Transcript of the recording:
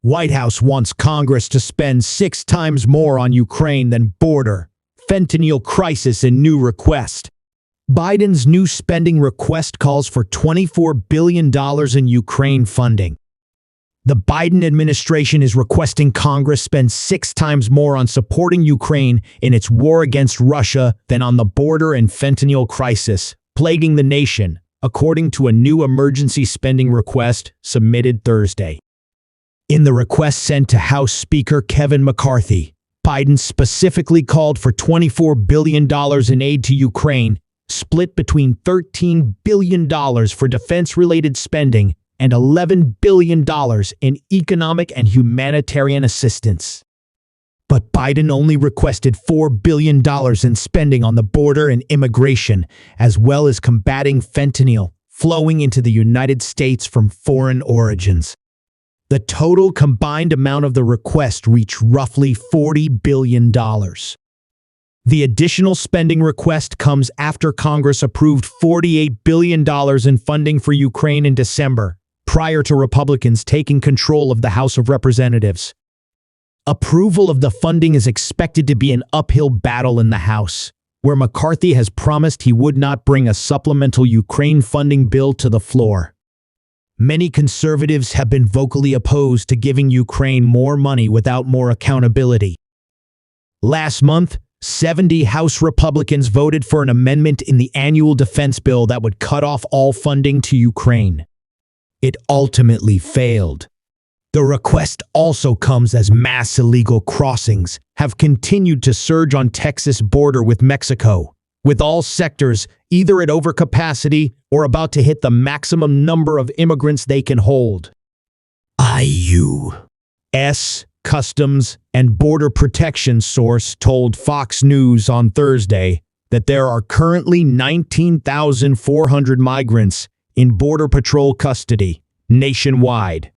White House wants Congress to spend 6 times more on Ukraine than border, fentanyl crisis and new request. Biden's new spending request calls for $24 billion in Ukraine funding. The Biden administration is requesting Congress spend 6 times more on supporting Ukraine in its war against Russia than on the border and fentanyl crisis plaguing the nation, according to a new emergency spending request submitted Thursday. In the request sent to House Speaker Kevin McCarthy, Biden specifically called for $24 billion in aid to Ukraine, split between $13 billion for defense-related spending and $11 billion in economic and humanitarian assistance. But Biden only requested $4 billion in spending on the border and immigration, as well as combating fentanyl flowing into the United States from foreign origins. The total combined amount of the request reached roughly $40 billion. The additional spending request comes after Congress approved $48 billion in funding for Ukraine in December, prior to Republicans taking control of the House of Representatives. Approval of the funding is expected to be an uphill battle in the House, where McCarthy has promised he would not bring a supplemental Ukraine funding bill to the floor. Many conservatives have been vocally opposed to giving Ukraine more money without more accountability. Last month, 70 House Republicans voted for an amendment in the annual defense bill that would cut off all funding to Ukraine. It ultimately failed. The request also comes as mass illegal crossings have continued to surge on Texas' border with Mexico, with all sectors either at overcapacity or about to hit the maximum number of immigrants they can hold. U.S. Customs and Border Protection source told Fox News on Thursday that there are currently 19,400 migrants in Border Patrol custody nationwide.